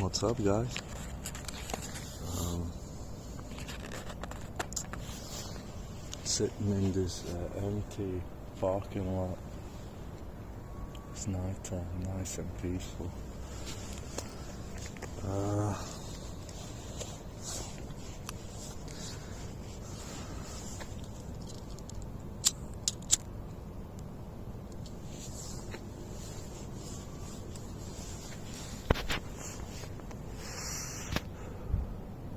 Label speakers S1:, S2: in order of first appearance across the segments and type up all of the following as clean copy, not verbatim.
S1: What's up, guys? Sitting in this empty parking lot. It's nighttime, nice and peaceful.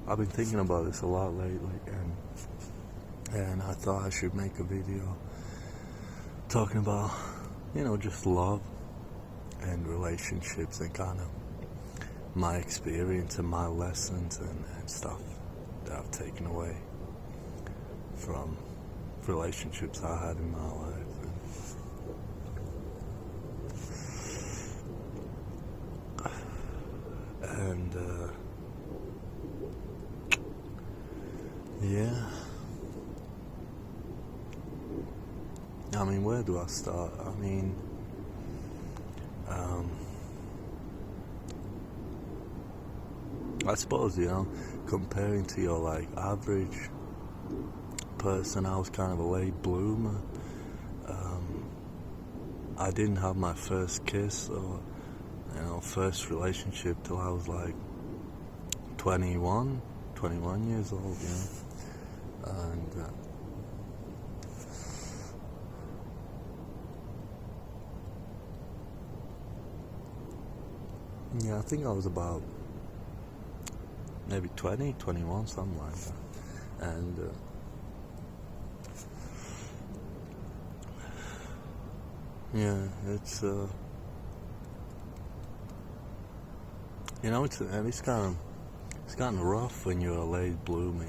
S1: I've been thinking about this a lot lately, and I thought I should make a video talking about, just love and relationships and kind of my experience and my lessons and stuff that I've taken away from relationships I had in my life. And yeah. I mean, where do I start? I suppose, comparing to your average person, I was kind of a late bloomer. I didn't have my first kiss or, first relationship till I was 21 years old, and I think I was about maybe 20, 21, something like that. And it's it's kind of rough when you're a late bloomer.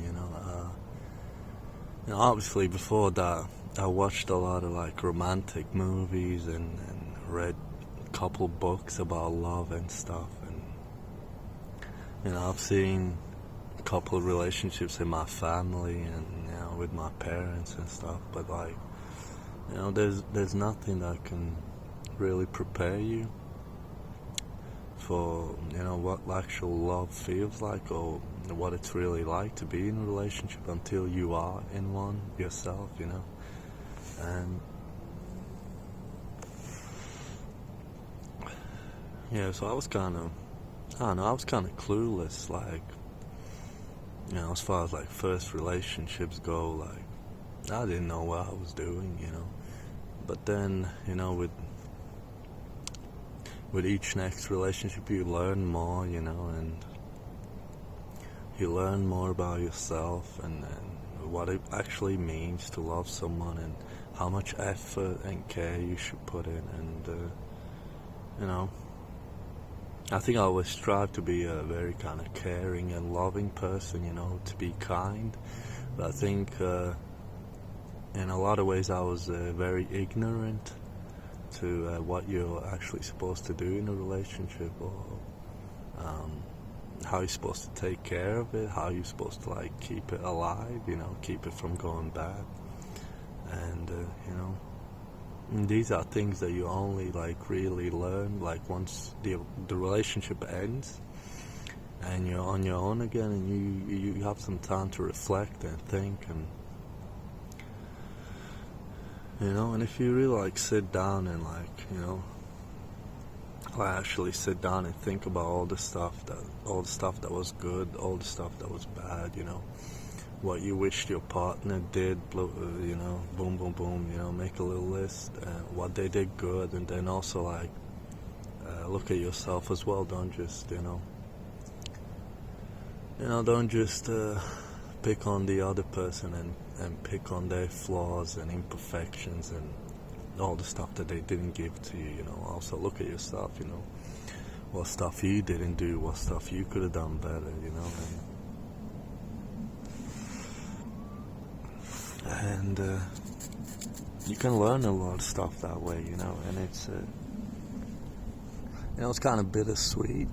S1: Obviously before that I watched a lot of romantic movies and read a couple books about love and stuff, and I've seen a couple of relationships in my family and with my parents and stuff, but there's nothing that can really prepare you for what actual love feels like or what it's really like to be in a relationship until you are in one yourself, and so I was kind of clueless, as far as first relationships go. I didn't know what I was doing, but then with each next relationship you learn more, and you learn more about yourself and what it actually means to love someone and how much effort and care you should put in, and I think I always strive to be a very kind of caring and loving person, to be kind, but I think in a lot of ways I was very ignorant to what you're actually supposed to do in a relationship, or how you're supposed to take care of it, how you're supposed to keep it alive, keep it from going bad. And these are things that you only really learn once the relationship ends and you're on your own again, and you have some time to reflect and think, and if you really sit down and actually sit down and think about all the stuff that was good, all the stuff that was bad, what you wished your partner did, boom, boom, boom, make a little list, what they did good, and then also look at yourself as well. Don't just, don't just pick on the other person and pick on their flaws and imperfections and all the stuff that they didn't give to you, Also look at yourself, what stuff you didn't do, what stuff you could have done better, and you can learn a lot of stuff that way, and it's it's kind of bittersweet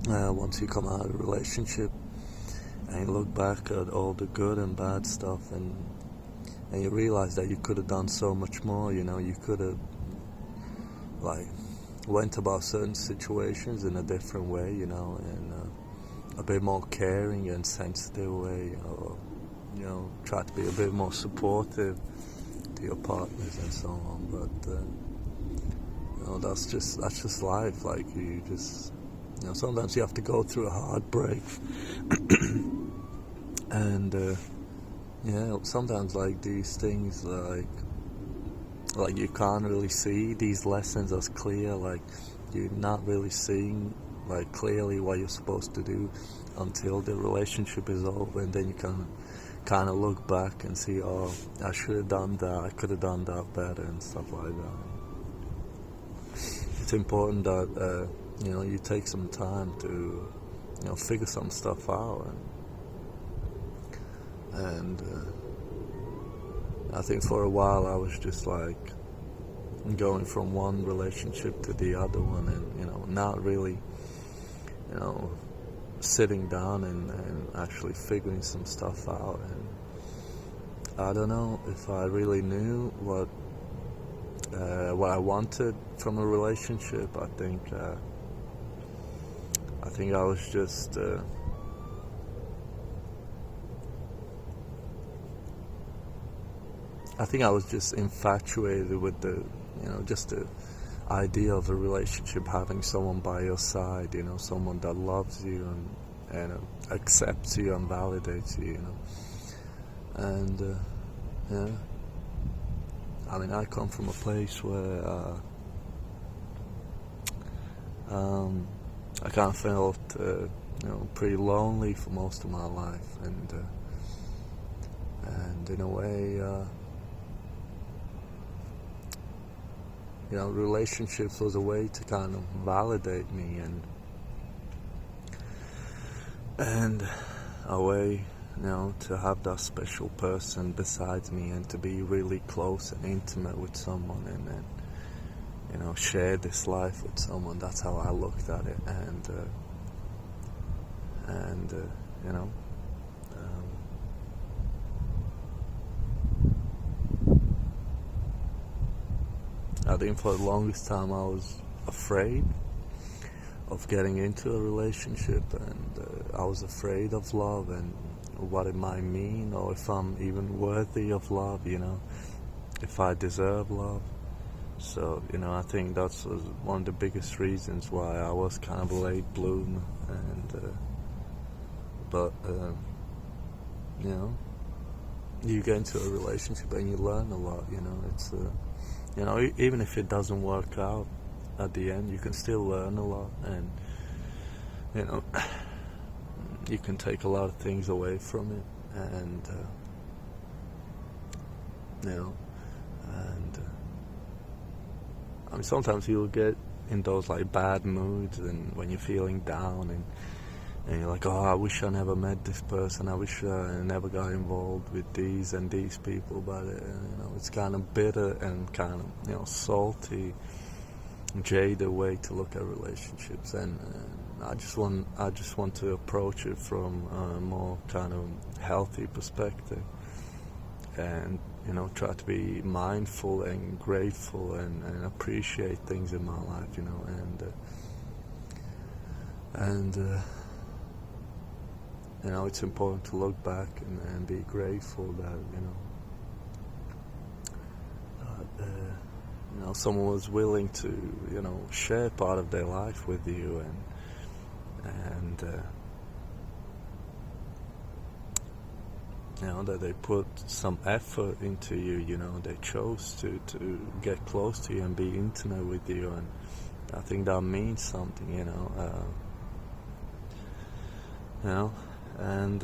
S1: once you come out of a relationship and you look back at all the good and bad stuff, and you realize that you could have done so much more. You could have went about certain situations in a different way, you know, in a bit more caring and sensitive way, or you know, try to be a bit more supportive to your partners and so on. But you know, that's just life. Like you just, you know, sometimes you have to go through a heartbreak, and yeah, sometimes like these things like you can't really see these lessons as clear. Like you're not really seeing like clearly what you're supposed to do until the relationship is over, and then you can kind of look back and see, oh, I should have done that, I could have done that better, and stuff like that. It's important that you know, you take some time to, you know, figure some stuff out, and I think for a while I was just like going from one relationship to the other one, and you know, not really, you know, sitting down and actually figuring some stuff out. And I don't know if I really knew what I wanted from a relationship. I think I was just infatuated with the, you know, just the idea of a relationship, having someone by your side, you know, someone that loves you and accepts you and validates you, you know. And yeah, I mean, I come from a place where I kind of felt you know, pretty lonely for most of my life, and in a way, you know, relationships was a way to kind of validate me, and a way, you know, to have that special person besides me, and to be really close and intimate with someone, and you know, share this life with someone. That's how I looked at it, and you know, I think for the longest time I was afraid of getting into a relationship, and I was afraid of love and what it might mean, or if I'm even worthy of love, you know, if I deserve love. So, you know, I think that was one of the biggest reasons why I was kind of a late bloomer, and but you know, you get into a relationship and you learn a lot, you know. It's you know, even if it doesn't work out at the end, you can still learn a lot, and you know, you can take a lot of things away from it, and you know, and I mean, sometimes you'll get in those like bad moods, and when you're feeling down, and you're like, oh, I wish I never met this person, I wish I never got involved with these and these people, but you know, it's kind of bitter and kind of, you know, salty, jaded way to look at relationships, and I just want to approach it from a more kind of healthy perspective, and you know, try to be mindful and grateful and appreciate things in my life, you know, and you know, it's important to look back and be grateful that, you know, someone was willing to, you know, share part of their life with you, and you know, that they put some effort into you, you know, they chose to get close to you and be intimate with you, and I think that means something, you know, and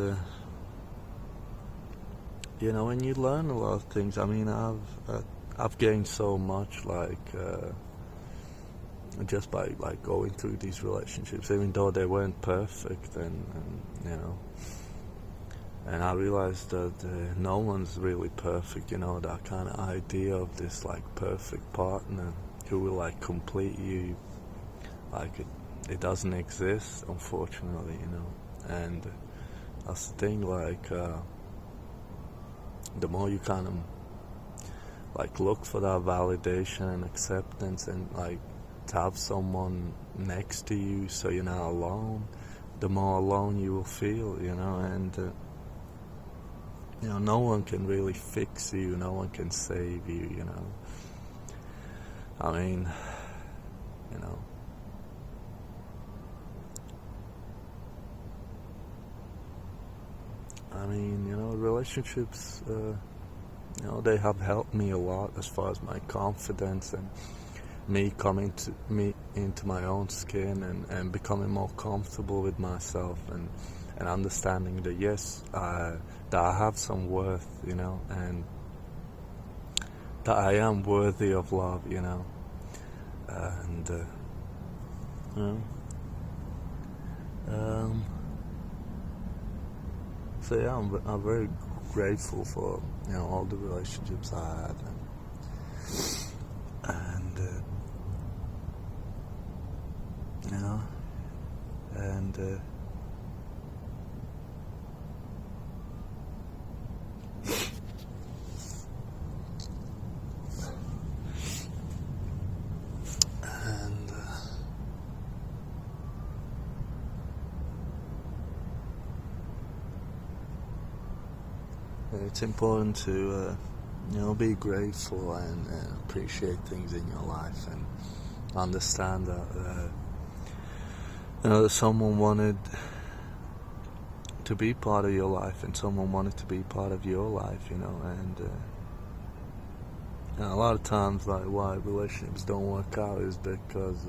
S1: you know, and you learn a lot of things. I mean, I've gained so much, like just by like going through these relationships, even though they weren't perfect, and you know, and I realized that no one's really perfect, you know, that kind of idea of this like perfect partner who will like complete you, like it doesn't exist, unfortunately, you know. And that's the thing, like the more you kind of like look for that validation and acceptance, and like to have someone next to you so you're not alone, the more alone you will feel, and no one can really fix you, no one can save you, I mean, you know, relationships, they have helped me a lot as far as my confidence and me coming to me into my own skin and becoming more comfortable with myself and understanding that yes, that I have some worth, and that I am worthy of love, and you know, so yeah, I'm very grateful for all the relationships I had, and and and it's important to be grateful and appreciate things in your life and understand that that someone wanted to be part of your life and someone wanted to be part of your life, and a lot of times, like, why relationships don't work out is because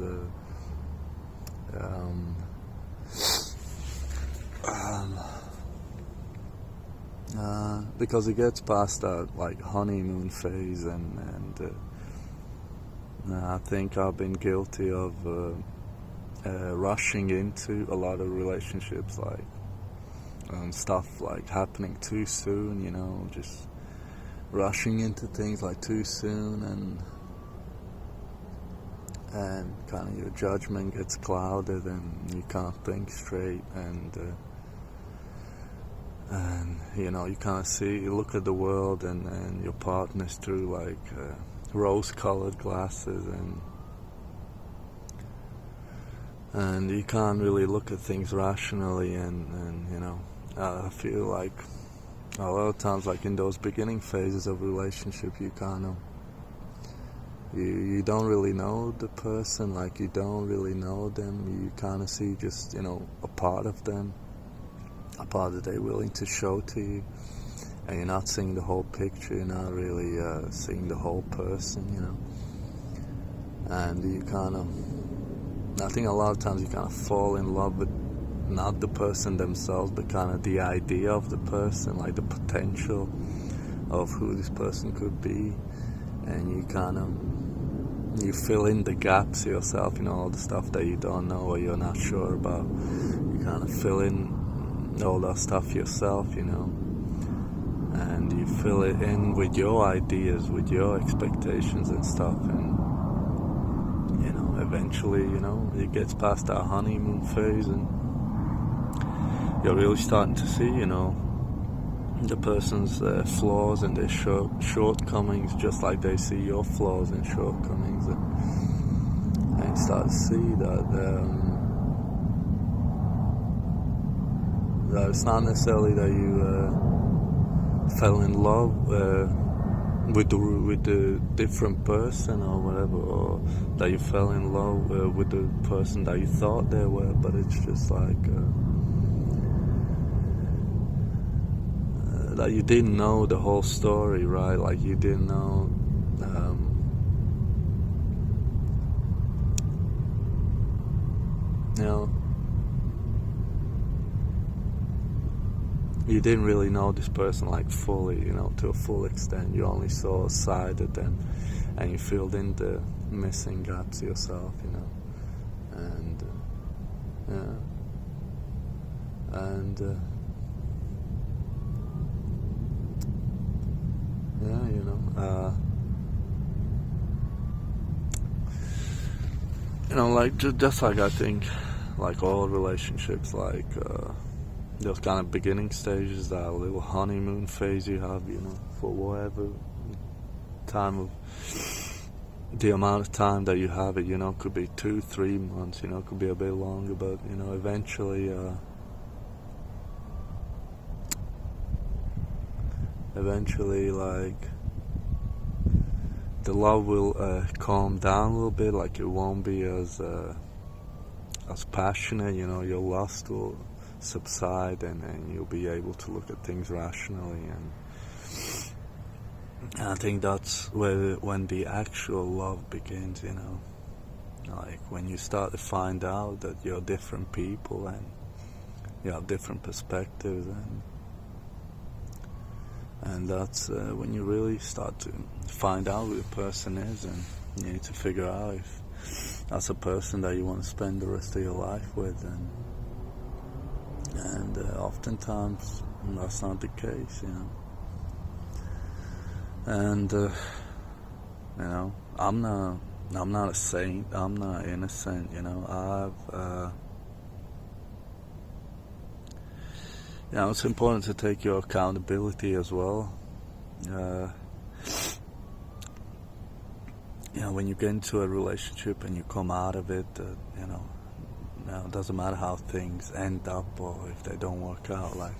S1: because it gets past that like honeymoon phase, and I think I've been guilty of rushing into a lot of relationships, like stuff like happening too soon, just rushing into things like too soon, and kind of your judgment gets clouded and you can't think straight, and you kind of you look at the world and your partner's through like rose-colored glasses, and you can't really look at things rationally, and I feel like a lot of times, like in those beginning phases of relationship, you kind of you don't really know the person, like you don't really know them, you kind of see just a part of them, a part that they're willing to show to you, and you're not seeing the whole picture, you're not really seeing the whole person, and you kind of, I think a lot of times you kind of fall in love with not the person themselves, but kind of the idea of the person, like the potential of who this person could be, and you kind of, you fill in the gaps yourself, all the stuff that you don't know or you're not sure about, you kind of fill in all that stuff yourself, and you fill it in with your ideas, with your expectations and stuff, and eventually, it gets past that honeymoon phase and you're really starting to see, the person's flaws and their shortcomings, just like they see your flaws and shortcomings, and you start to see that that it's not necessarily that you fell in love with the different person or whatever, or that you fell in love with the person that you thought they were, but it's just like that you didn't know the whole story, right? Like you didn't know you didn't really know this person like fully, to a full extent. You only saw a side of them, and you filled in the missing gaps yourself, and like just like I think, like all relationships, like those kind of beginning stages, that little honeymoon phase you have, for whatever time of the amount of time that you have it, could be 2-3 months, could be a bit longer, but eventually, like, the love will calm down a little bit. Like, it won't be as passionate. Your lust will subside, and you'll be able to look at things rationally. And I think that's when the actual love begins. Like, when you start to find out that you're different people and you have different perspectives, and that's when you really start to find out who the person is, and you need to figure out if that's a person that you want to spend the rest of your life with, and oftentimes that's not the case, and I'm not a saint, I'm not innocent, it's important to take your accountability as well. When you get into a relationship and you come out of it, it doesn't matter how things end up or if they don't work out, like,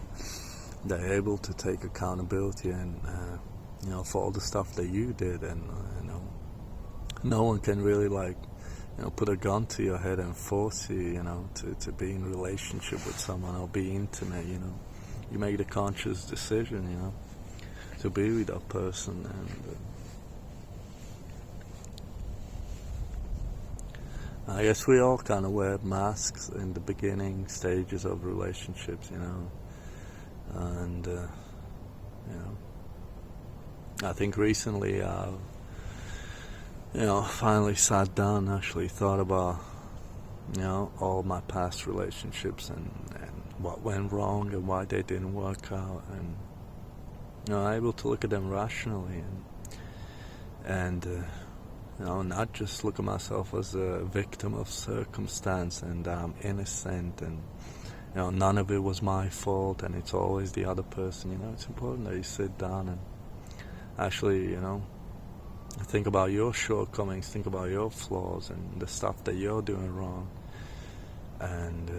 S1: they're able to take accountability and, for all the stuff that you did, and, no one can really, like, put a gun to your head and force you, to be in a relationship with someone or be intimate, You make the conscious decision, to be with that person, and I guess we all kind of wear masks in the beginning stages of relationships, and, I think recently I've, finally sat down and actually thought about, all my past relationships and what went wrong and why they didn't work out, and, able to look at them rationally and not just look at myself as a victim of circumstance and I'm innocent and, none of it was my fault and it's always the other person. It's important that you sit down and actually, think about your shortcomings, think about your flaws and the stuff that you're doing wrong. And,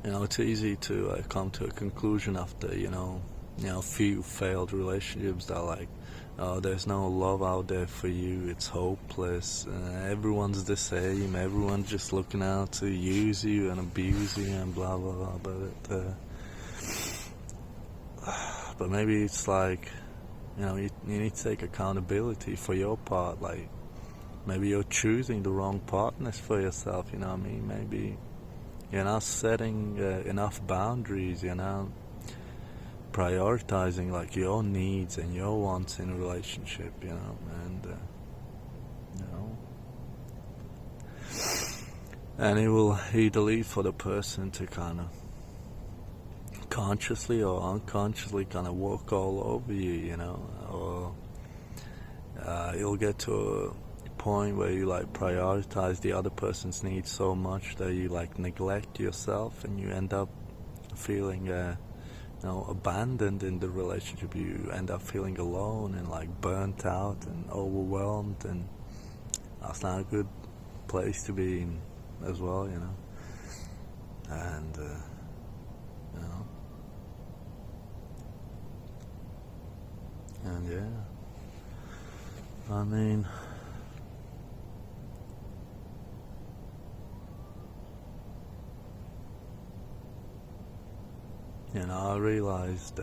S1: it's easy to come to a conclusion after, few failed relationships that, like, oh, there's no love out there for you, it's hopeless, everyone's the same, everyone's just looking out to use you and abuse you and blah blah blah. But maybe it's like, you need to take accountability for your part. Like, maybe you're choosing the wrong partners for yourself, maybe you're not setting enough boundaries, you're not prioritizing, like, your needs and your wants in a relationship, and and it will either lead for the person to kind of consciously or unconsciously kind of walk all over you, or you'll get to a point where you, like, prioritize the other person's needs so much that you, like, neglect yourself, and you end up feeling abandoned in the relationship. You end up feeling alone and, like, burnt out and overwhelmed, and that's not a good place to be in as well, and and I mean, I realized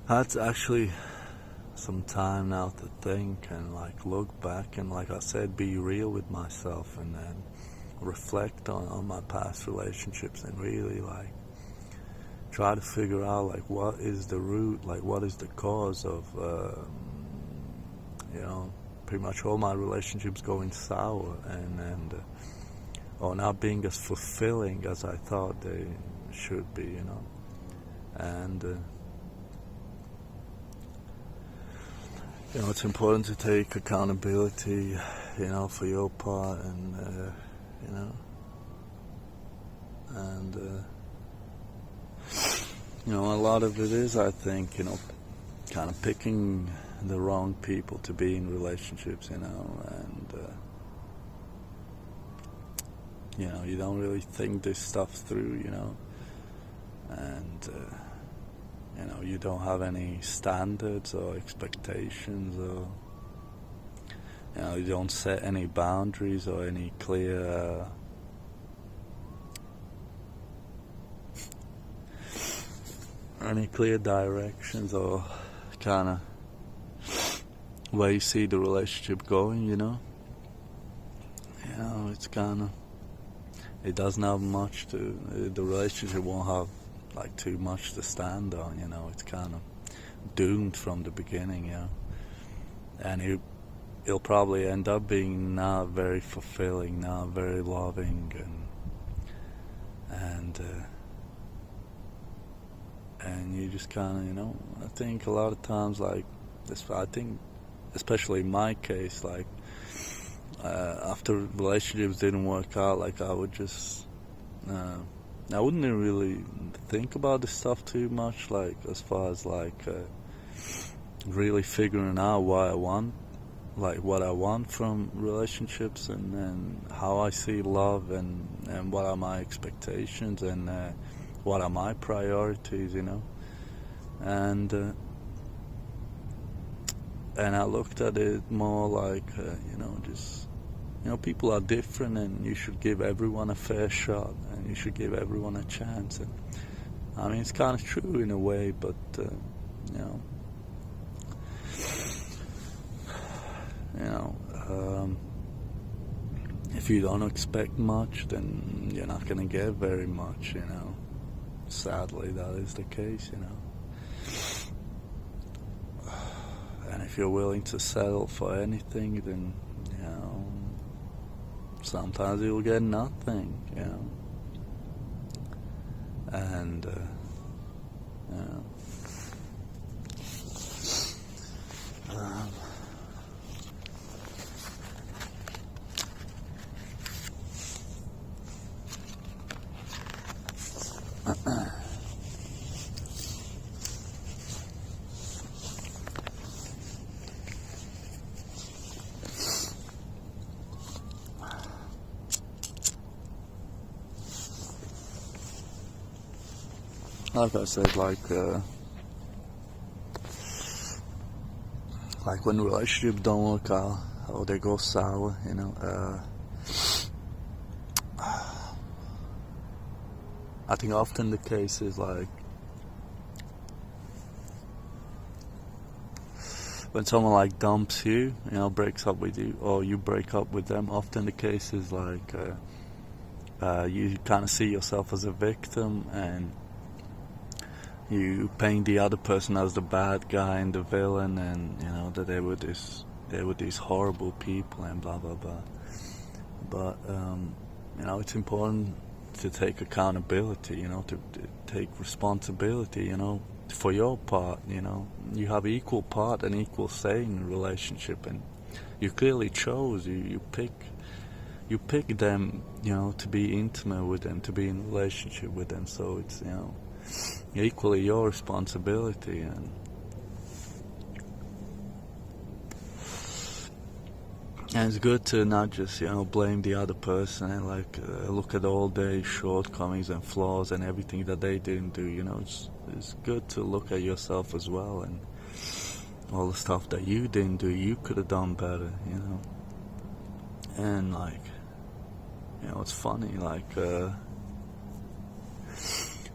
S1: that's actually some time now to think and, like, look back and, like I said, be real with myself and then reflect on my past relationships and really, like, try to figure out, like, what is the root, like, what is the cause of pretty much all my relationships going sour and or not being as fulfilling as I thought they should be, and it's important to take accountability, for your part, and and A lot of it is, I think, kind of picking the wrong people to be in relationships, and you don't really think this stuff through, and you don't have any standards or expectations, or you don't set any boundaries or any clear directions, or kind of where you see the relationship going. It's kind of, it doesn't have much to, the relationship won't have like too much to stand on. It's kind of doomed from the beginning. And it'll probably end up being not very fulfilling, not very loving, and you just kind of, I think a lot of times, like this, I think, especially in my case, like after relationships didn't work out, like I would just, I wouldn't really think about this stuff too much, like as far as like really figuring out what I want from relationships, and how I see love, and what are my expectations, and what are my priorities, and I looked at it more like, just, people are different, and you should give everyone a fair shot, and you should give everyone a chance. And I mean, it's kind of true in a way, but if you don't expect much, then you're not going to get very much. Sadly, that is the case. And if you're willing to settle for anything, then sometimes you'll get nothing. And like I said, like when relationships don't work out, or they go sour, I think often the case is like when someone like dumps you, breaks up with you, or you break up with them. Often the case is like you kind of see yourself as a victim, and you paint the other person as the bad guy and the villain, and that they were these horrible people, and blah blah blah. But it's important to take accountability, to take responsibility, for your part. You have equal part and equal say in a relationship, and you clearly chose, you pick them, to be intimate with them, to be in a relationship with them. So it's equally your responsibility, and it's good to not just blame the other person, and like look at all their shortcomings and flaws and everything that they didn't do. It's good to look at yourself as well, and all the stuff that you didn't do, you could have done better. And like it's funny, like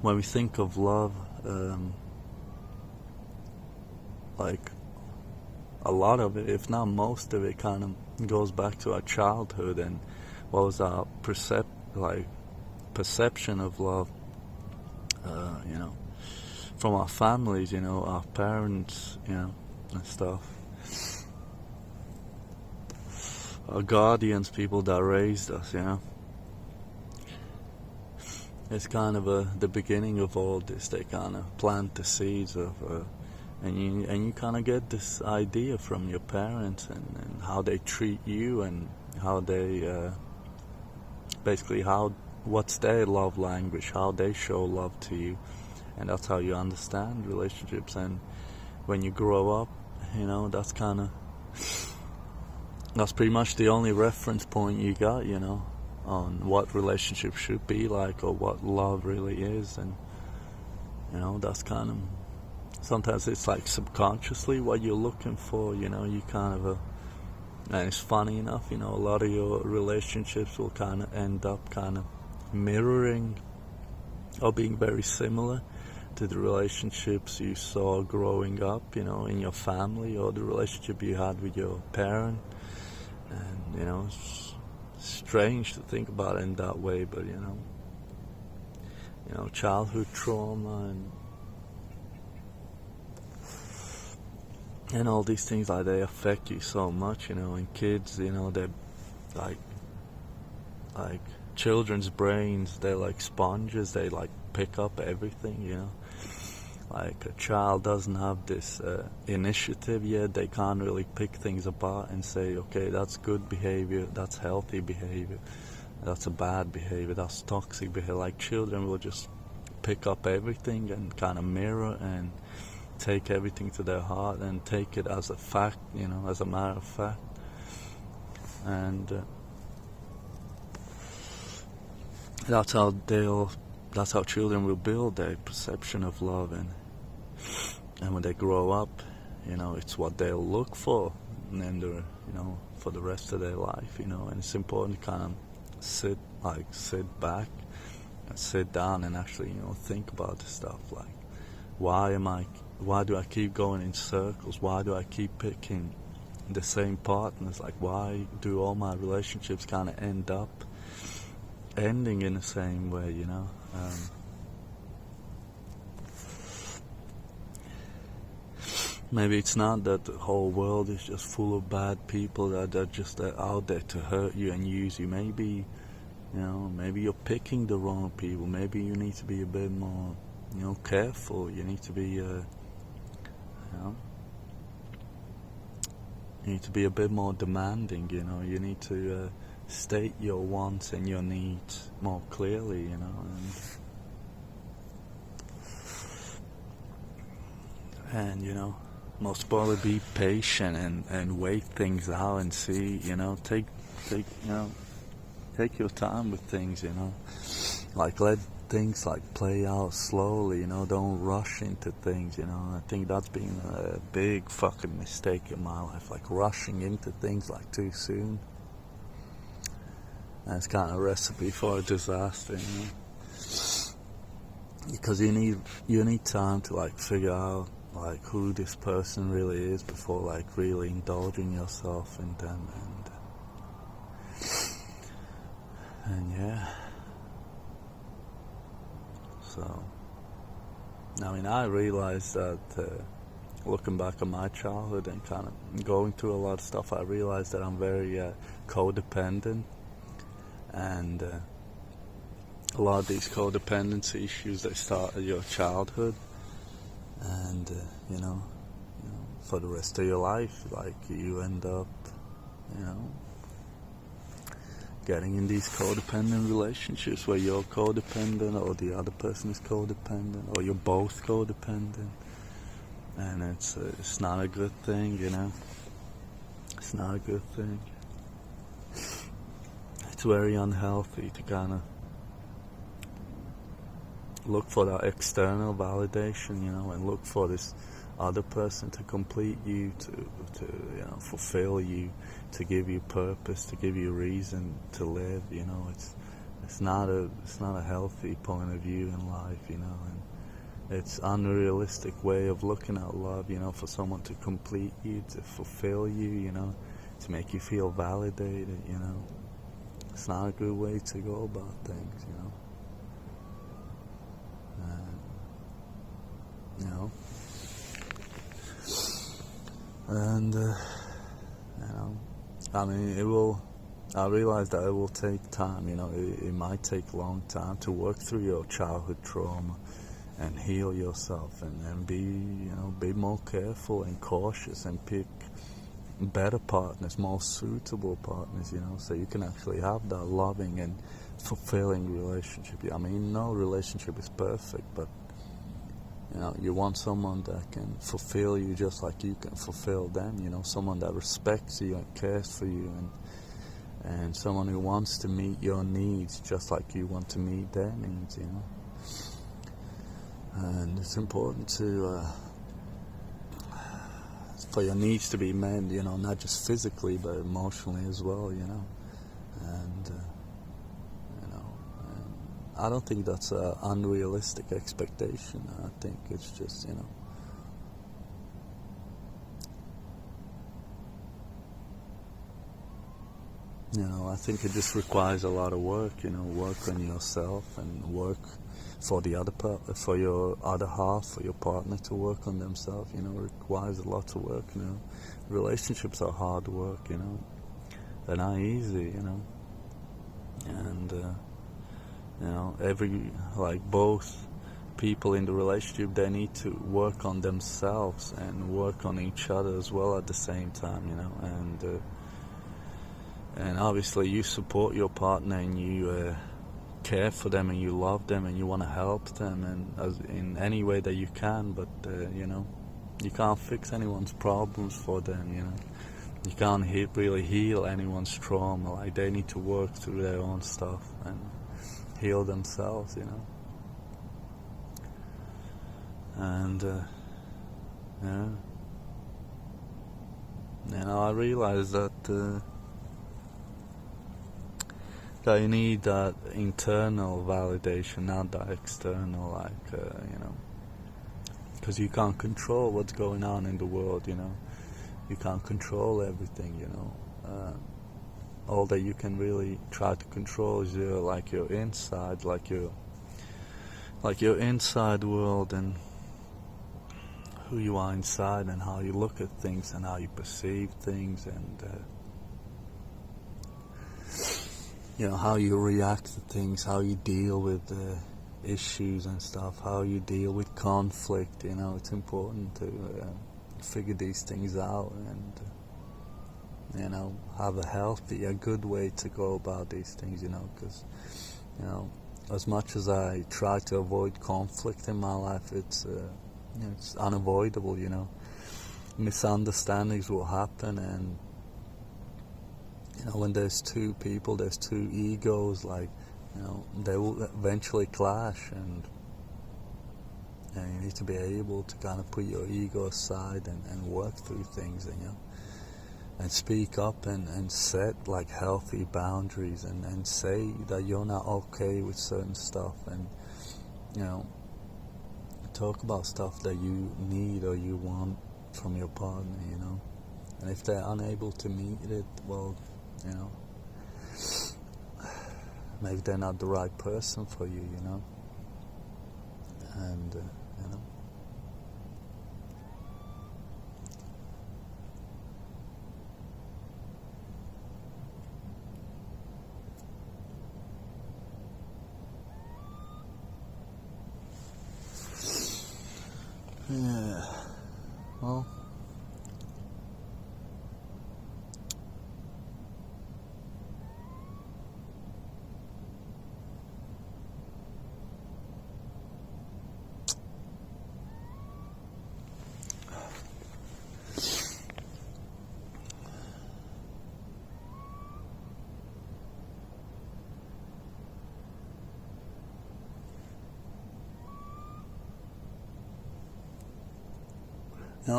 S1: when we think of love, like a lot of it, if not most of it, kind of goes back to our childhood, and what was our perception of love, from our families, our parents, and stuff, our guardians, people that raised us, It's kind of the beginning of all this. They kind of plant the seeds of, and you kind of get this idea from your parents, and how they treat you, and how they basically what's their love language, how they show love to you, and that's how you understand relationships. And when you grow up, that's pretty much the only reference point you got, on what relationships should be like or what love really is. And that's sometimes it's like subconsciously what you're looking for. You and it's funny enough, a lot of your relationships will kind of end up kind of mirroring or being very similar to the relationships you saw growing up, in your family, or the relationship you had with your parent. And, it's strange to think about it in that way, but, childhood trauma and all these things, like, they affect you so much, and kids, they're like children's brains, they're like sponges, they like pick up everything, like a child doesn't have this initiative yet. They can't really pick things apart and say, okay, that's good behavior, that's healthy behavior, that's a bad behavior, that's toxic behavior. Like, children will just pick up everything and kind of mirror and take everything to their heart and take it as a fact, as a matter of fact. And that's how children will build their perception of love. And when they grow up, it's what they'll look for, and then they're, for the rest of their life, and it's important to kind of sit back and sit down and actually, think about the stuff, like, why do I keep going in circles? Why do I keep picking the same partners? Like, why do all my relationships kind of end up ending in the same way, Maybe it's not that the whole world is just full of bad people that are just out there to hurt you and use you. Maybe, maybe you're picking the wrong people. Maybe you need to be a bit more, careful. You need to be, you need to be a bit more demanding, You need to state your wants and your needs more clearly, and most importantly, be patient and wait things out and see, take your time with things, like, let things like play out slowly, don't rush into things, I think that's been a big fucking mistake in my life, like rushing into things like too soon. And it's kind of a recipe for a disaster, because you need time to like figure out like who this person really is before like really indulging yourself in them. And yeah, so I realized that looking back at my childhood and kind of going through a lot of stuff, I realized that I'm very codependent, and a lot of these codependency issues, they start at your childhood, and for the rest of your life, like, you end up getting in these codependent relationships where you're codependent or the other person is codependent or you're both codependent, and it's not a good thing, it's not a good thing. It's very unhealthy to kind of look for that external validation, and look for this other person to complete you, to fulfill you, to give you purpose, to give you reason to live. It's not a healthy point of view in life, and it's unrealistic way of looking at love, for someone to complete you, to fulfill you, to make you feel validated, It's not a good way to go about things, And I realize that it will take time, it might take a long time to work through your childhood trauma and heal yourself, and be more careful and cautious and pick better partners, more suitable partners, so you can actually have that loving and fulfilling relationship. No relationship is perfect, but You know, you want someone that can fulfill you just like you can fulfill them. You know, someone that respects you and cares for you, and someone who wants to meet your needs just like you want to meet their needs. You know, and it's important to for your needs to be met. You know, not just physically but emotionally as well. You know, and I don't think that's an unrealistic expectation. I think it's just, I think it just requires a lot of work. Work on yourself and work for the for your other half, for your partner to work on themselves. It requires a lot of work. Relationships are hard work. They're not easy. And. Both people in the relationship, they need to work on themselves and work on each other as well at the same time, and obviously you support your partner and you care for them and you love them and you want to help them and in any way that you can, but you can't fix anyone's problems for them. You can't really heal anyone's trauma. Like, they need to work through their own stuff and heal themselves, and I realize that that you need that internal validation, not that external, because you can't control what's going on in the world. You can't control everything. All that you can really try to control is your inside, your inside world, and who you are inside, and how you look at things and how you perceive things, and how you react to things, how you deal with issues and stuff, how you deal with conflict. It's important to figure these things out and have a good way to go about these things, because, as much as I try to avoid conflict in my life, it's unavoidable. Misunderstandings will happen, and, when there's two people, there's two egos, they will eventually clash, and you need to be able to kind of put your ego aside and work through things, and speak up and set healthy boundaries and say that you're not okay with certain stuff, and talk about stuff that you need or you want from your partner, and if they're unable to meet it, well, maybe they're not the right person for you, and yeah, well,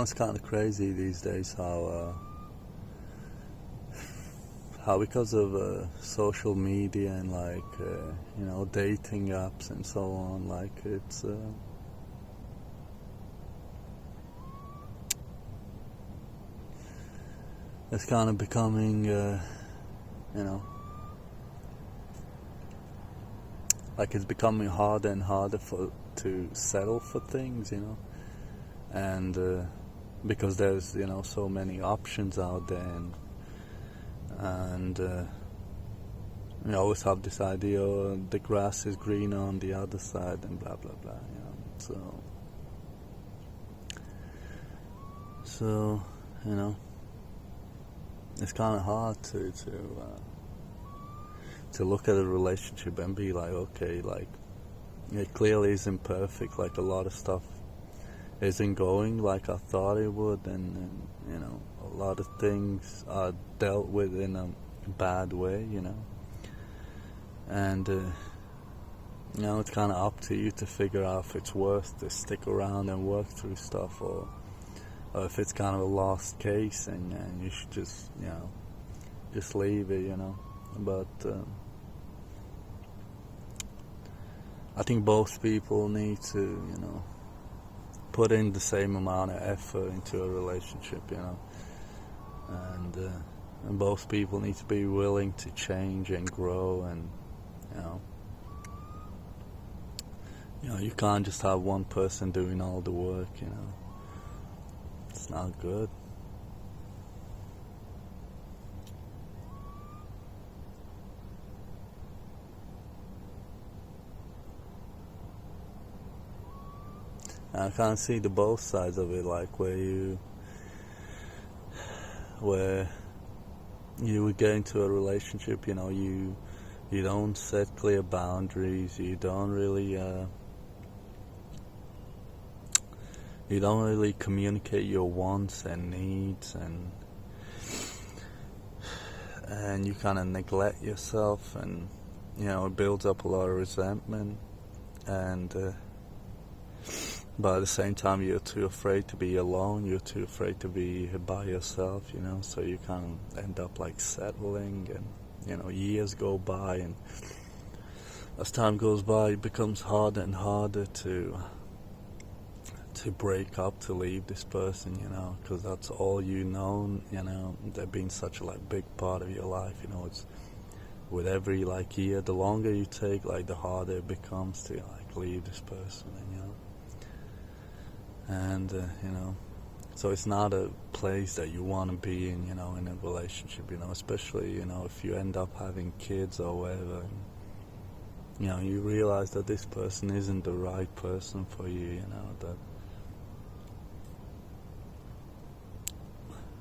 S1: it's kind of crazy these days how because of social media and dating apps and so on, it's kind of becoming it's becoming harder and harder to settle for things, and because there's so many options out there, and you always have this idea, the grass is greener on the other side, and blah blah blah, so it's kind of hard to look at a relationship and be like, okay, it clearly isn't perfect, a lot of stuff isn't going like I thought it would, and you know, a lot of things are dealt with in a bad way, you know, and you know, it's kind of up to you to figure out if it's worth to stick around and work through stuff, or if it's kind of a lost case, and you should just, you know, just leave it, you know. But I think both people need to, you know, put in the same amount of effort into a relationship, you know, and both people need to be willing to change and grow, and you know, you can't just have one person doing all the work, you know. It's not good. I can't see the both sides of it, like where you would get into a relationship, you know, you don't set clear boundaries, you don't really communicate your wants and needs, and you kind of neglect yourself, and you know, it builds up a lot of resentment, and but at the same time, you're too afraid to be alone, you're too afraid to be by yourself, you know, so you kind of end up like settling, and you know, years go by, and as time goes by, it becomes harder and harder to break up, to leave this person, you know, because that's all you know, you know, they've been such a like big part of your life, you know. It's with every like year, the longer you take, like the harder it becomes to like leave this person, and you know. And you know, so it's not a place that you want to be in, you know, in a relationship, you know, especially, you know, if you end up having kids or whatever, and, you know, you realize that this person isn't the right person for you, you know, that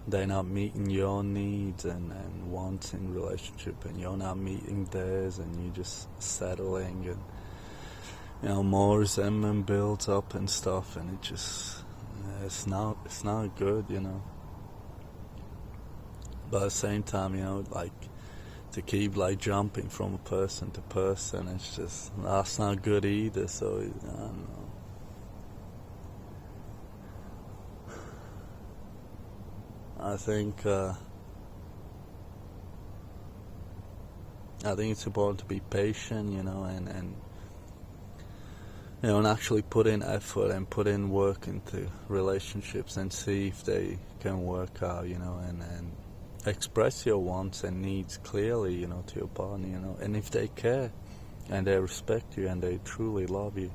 S1: they're not meeting your needs and wants in relationship, and you're not meeting theirs, and you're just settling, and you know, more resentment builds up and stuff, and it just, it's not good, you know. But at the same time, you know, like to keep like jumping from a person to person, it's just, that's not good either. So I don't know. I think it's important to be patient, you know, and you know, and actually put in effort and put in work into relationships and see if they can work out, you know, and express your wants and needs clearly, you know, to your partner, you know, and if they care and they respect you and they truly love you,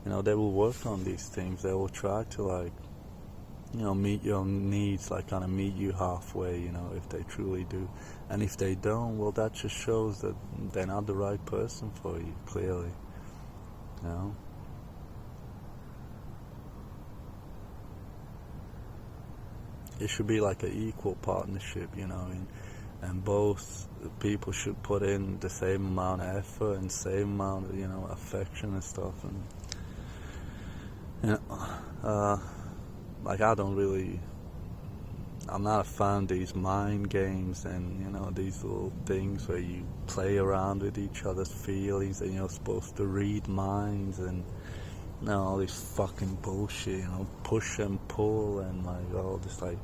S1: you know, they will work on these things. They will try to, like, you know, meet your needs, like kind of meet you halfway, you know, if they truly do. And if they don't, well, that just shows that they're not the right person for you, clearly, you know. It should be like an equal partnership, you know, and both people should put in the same amount of effort and same amount of, you know, affection and stuff. And you know, like I'm not a fan of these mind games and, you know, these little things where you play around with each other's feelings and you're supposed to read minds and, you know, all this fucking bullshit, you know, push and pull and like all this, like,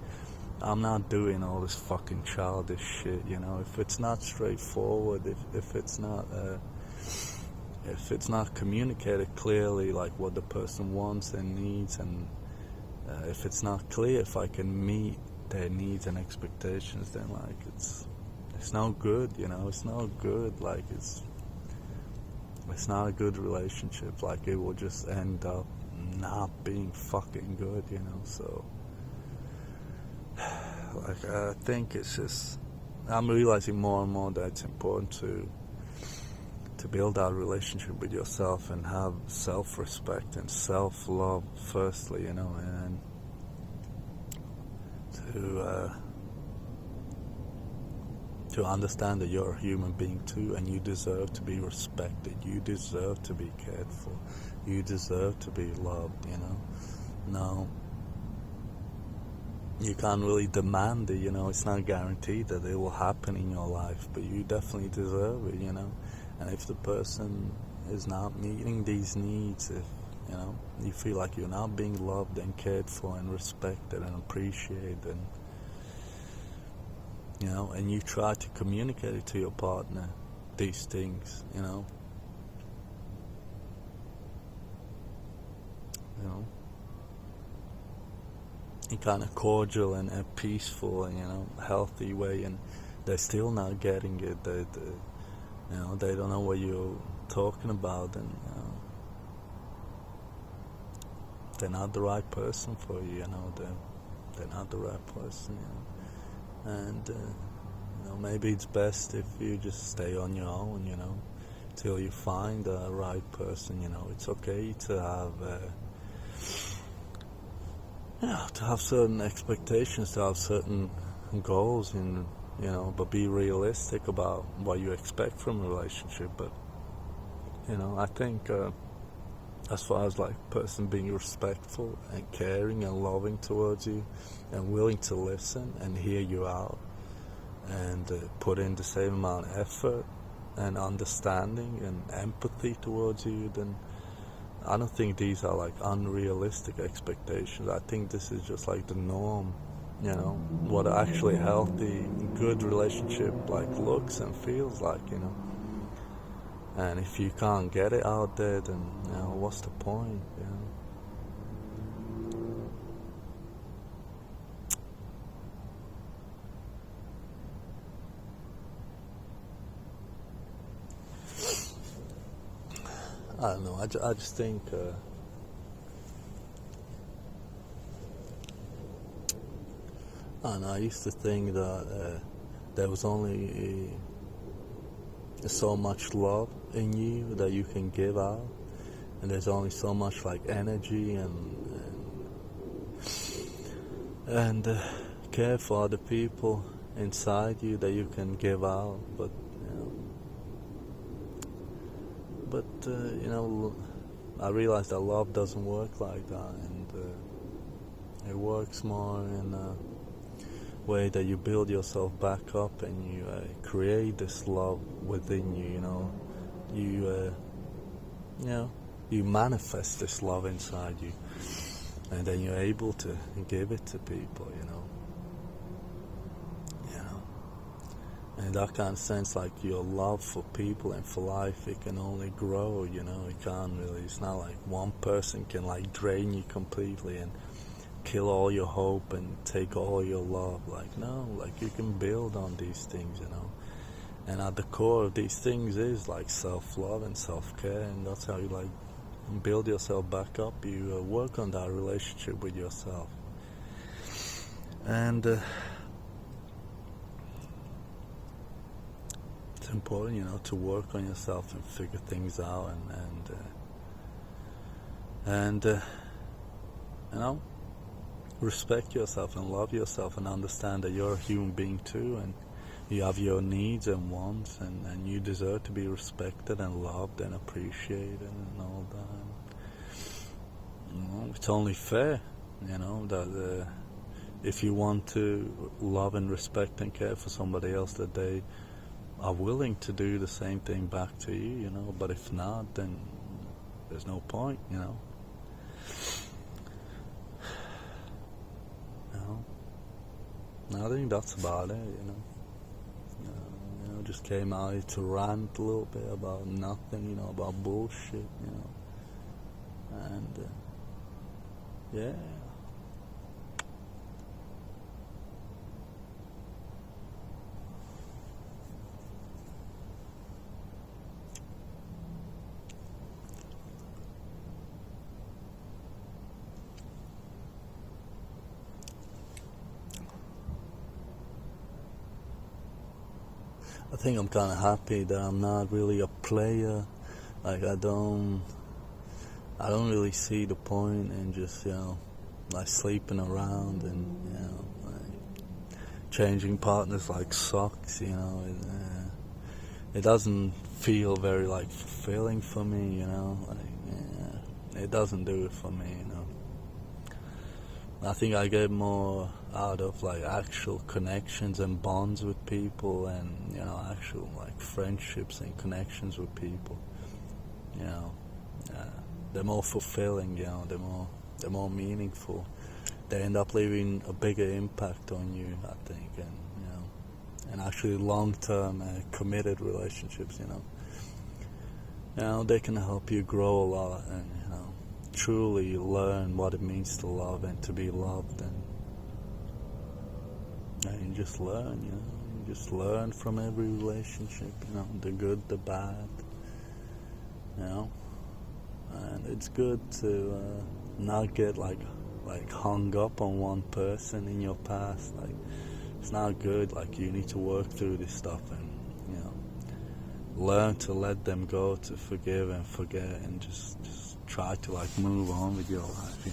S1: I'm not doing all this fucking childish shit, you know. If it's not straightforward, if it's not communicated clearly, like what the person wants and needs, and if it's not clear if I can meet their needs and expectations, then like it's no good, you know. It's no good. Like it's not a good relationship. Like it will just end up not being fucking good, you know. So like I think it's just, I'm realizing more and more that it's important to build that relationship with yourself and have self-respect and self-love firstly, you know, and to understand that you're a human being too, and you deserve to be respected, you deserve to be cared for, you deserve to be loved, you know. No, you can't really demand it, it's not guaranteed that it will happen in your life, but you definitely deserve it. And if the person is not meeting these needs, if, you feel like you're not being loved and cared for and respected and appreciated, and you try to communicate it to your partner, these things, you know, in kind of cordial and a peaceful and healthy way, and they're still not getting it. They don't know what you're talking about, and they're not the right person for you. They're not the right person. And maybe it's best if you just stay on your own. Till you find the right person. It's okay to have certain expectations, to have certain goals, and but be realistic about what you expect from a relationship. But I think as far as like person being respectful and caring and loving towards you and willing to listen and hear you out and put in the same amount of effort and understanding and empathy towards you, then I don't think these are like unrealistic expectations. I think this is just like the norm, what an actually healthy, good relationship like looks and feels like, And if you can't get it out there, then what's the point, I don't know. I just think I don't know. I used to think that there was only so much love in you that you can give out, and there's only so much like energy and care for other people inside you that you can give out. But I realized that love doesn't work like that, and it works more in a way that you build yourself back up and you create this love within you. You manifest this love inside you, and then you're able to give it to people. In that kind of sense, like your love for people and for life, it can only grow, it can't really, it's not like one person can like drain you completely and kill all your hope and take all your love. Like, no, like you can build on these things, and at the core of these things is like self-love and self-care, and that's how you like build yourself back up. You work on that relationship with yourself, and it's important, to work on yourself and figure things out, and respect yourself and love yourself and understand that you're a human being too, and you have your needs and wants, and you deserve to be respected and loved and appreciated and all that. It's only fair, that if you want to love and respect and care for somebody else, that they are willing to do the same thing back to you, but if not, then there's no point, I think that's about it, just came out here to rant a little bit about nothing, about bullshit, and yeah. I think I'm kind of happy that I'm not really a player. Like I don't really see the point in just like sleeping around and like changing partners like socks. It doesn't feel very like fulfilling for me. Like it doesn't do it for me. I think I get more out of like actual connections and bonds with people, and actual like friendships and connections with people. You know, uh, they're more fulfilling. They're more meaningful. They end up leaving a bigger impact on you, I think, and actually long-term committed relationships. They can help you grow a lot, and truly learn what it means to love and to be loved, and you just learn. You just learn from every relationship. The good, the bad. And it's good to not get like hung up on one person in your past. Like, it's not good. Like, you need to work through this stuff and learn to let them go, to forgive and forget, and just try to like move on with your life.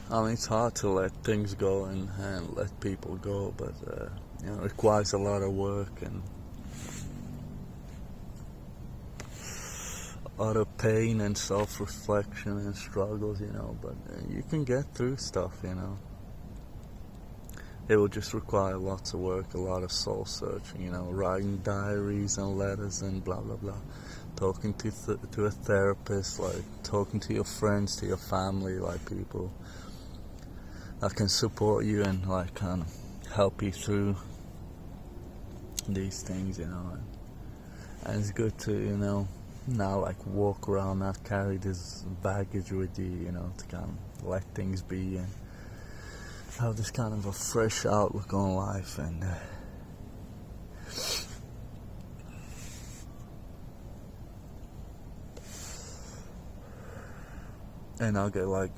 S1: I mean, it's hard to let things go and let people go, but it requires a lot of work and a lot of pain and self-reflection and struggles, but you can get through stuff. It will just require lots of work, a lot of soul searching, writing diaries and letters and blah blah blah, talking to a therapist, like talking to your friends, to your family, like people that can support you and like help you through these things, and it's good to now like walk around, not carry this baggage with you, to kind of let things be and have this kind of a fresh outlook on life. And I'll get like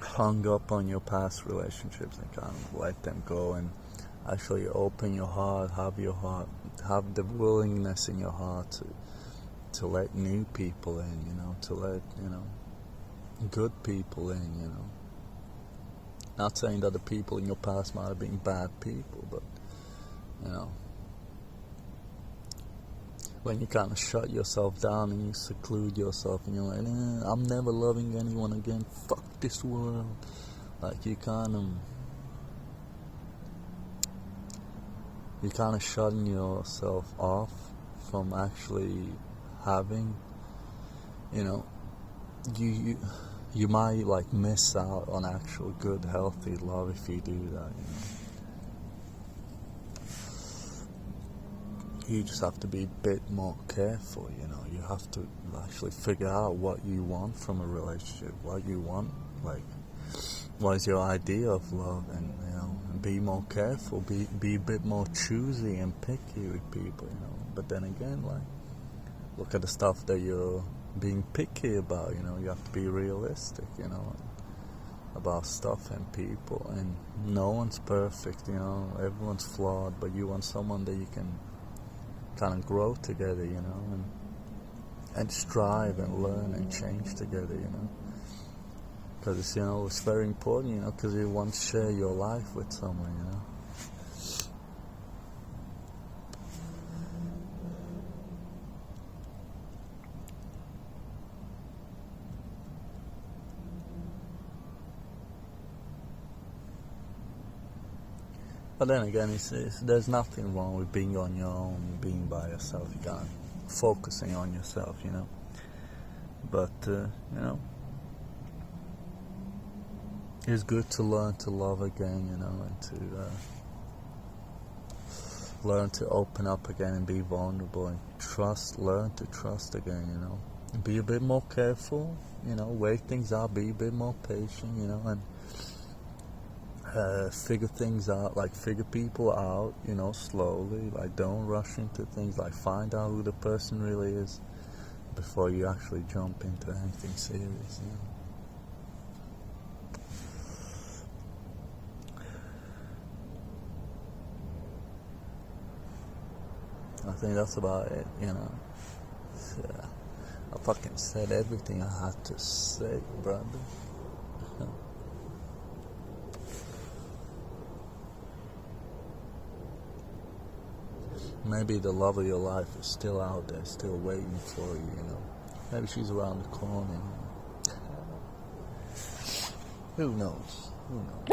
S1: hung up on your past relationships and kind of let them go and actually open your heart, have the willingness in your heart to let new people in, to let good people in. Not saying that the people in your past might have been bad people, but when you kind of shut yourself down and you seclude yourself and you're like, I'm never loving anyone again, fuck this world. Like, you're kind of shutting yourself off from actually having, you might like miss out on actual good, healthy love if you do that. You just have to be a bit more careful. You have to actually figure out what you want from a relationship, what you want, like what is your idea of love, and be more careful, be a bit more choosy and picky with people. But then again, like, look at the stuff that you're being picky about. You have to be realistic, about stuff and people, and no one's perfect. Everyone's flawed, but you want someone that you can kind of grow together, and strive and learn and change together, because it's very important, because you want to share your life with someone, But then again, there's nothing wrong with being on your own, being by yourself. You can't focusing on yourself, But it's good to learn to love again, and to learn to open up again and be vulnerable and learn to trust again, Be a bit more careful, wait things out, be a bit more patient, and figure things out, like figure people out, slowly, like don't rush into things, like find out who the person really is before you actually jump into anything serious, think that's about it, you know. I fucking said everything I had to say, brother. Maybe the love of your life is still out there, still waiting for you, you know. Maybe she's around the corner, you know. Who knows? Who knows?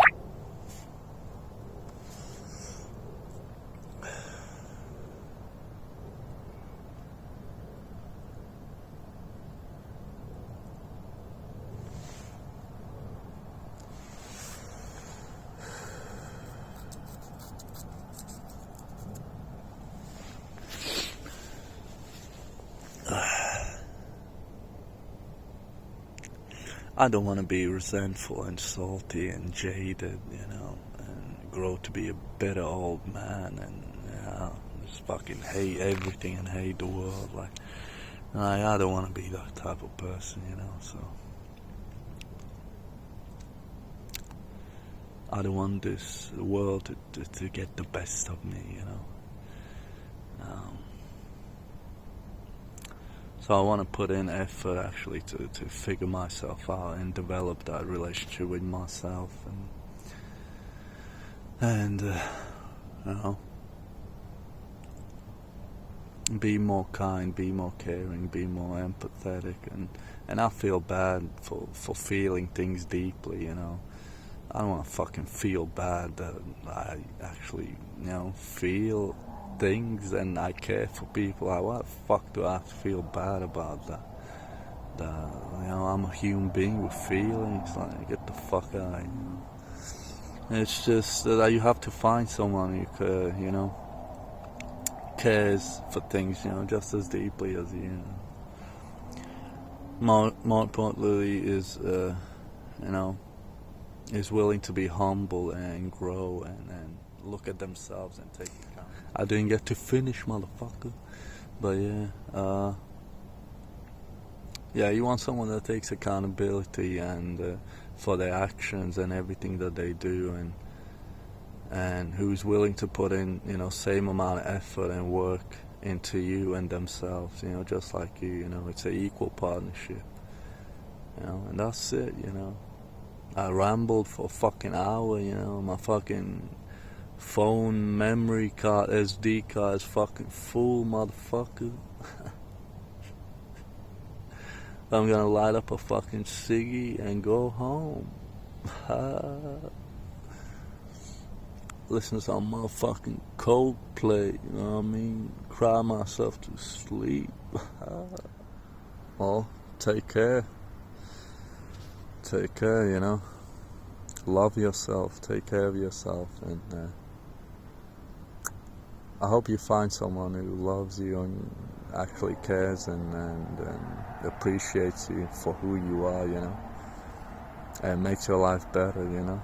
S1: I don't want to be resentful and salty and jaded, you know, and grow to be a bitter old man and, just fucking hate everything and hate the world. Like, I don't want to be that type of person, you know, so. I don't want this world to get the best of me, you know. So I want to put in effort actually to figure myself out and develop that relationship with myself and you know, be more kind, be more caring, be more empathetic, and I feel bad for feeling things deeply, you know. I don't want to fucking feel bad that I actually, you know, feel things and I care for people. Why the fuck do I have to feel bad about that? You know, I'm a human being with feelings. Like, get the fuck out. You know? It's just that you have to find someone who, you know, cares for things, you know, just as deeply as you. You know. More importantly, is you know, is willing to be humble and grow and look at themselves and take account. I didn't get to finish, motherfucker. But yeah, you want someone that takes accountability and for their actions and everything that they do, and who's willing to put in, you know, same amount of effort and work into you and themselves, you know, just like you. You know, it's an equal partnership. You know, and that's it. You know, I rambled for a fucking hour. You know, my fucking phone memory card, SD card is fucking full, motherfucker. I'm gonna light up a fucking ciggy and go home. Listen to some motherfucking Coldplay, you know what I mean? Cry myself to sleep. Well, take care. Take care, you know. Love yourself, take care of yourself, and I hope you find someone who loves you and actually cares and appreciates you for who you are, you know, and makes your life better, you know.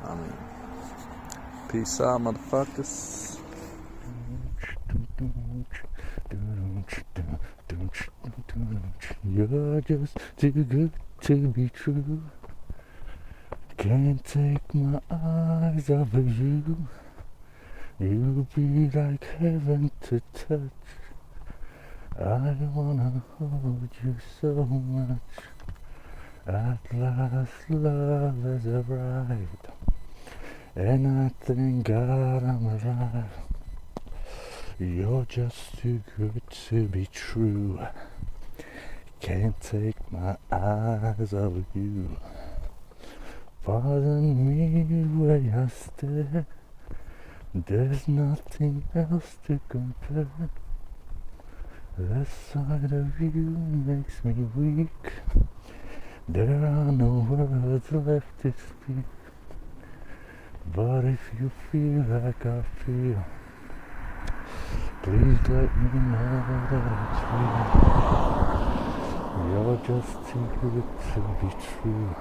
S1: I mean, peace out, motherfuckers. You're just too good to be true. Can't take my eyes off of you. You'll be like heaven to touch. I wanna hold you so much. At last love has arrived, and I thank God I'm alive. You're just too good to be true. Can't take my eyes off of you. Pardon me where I stare. There's nothing else to compare. The sight of you makes me weak. There are no words left to speak. But if you feel like I feel, please let me know that it's real. You're just too good to be true.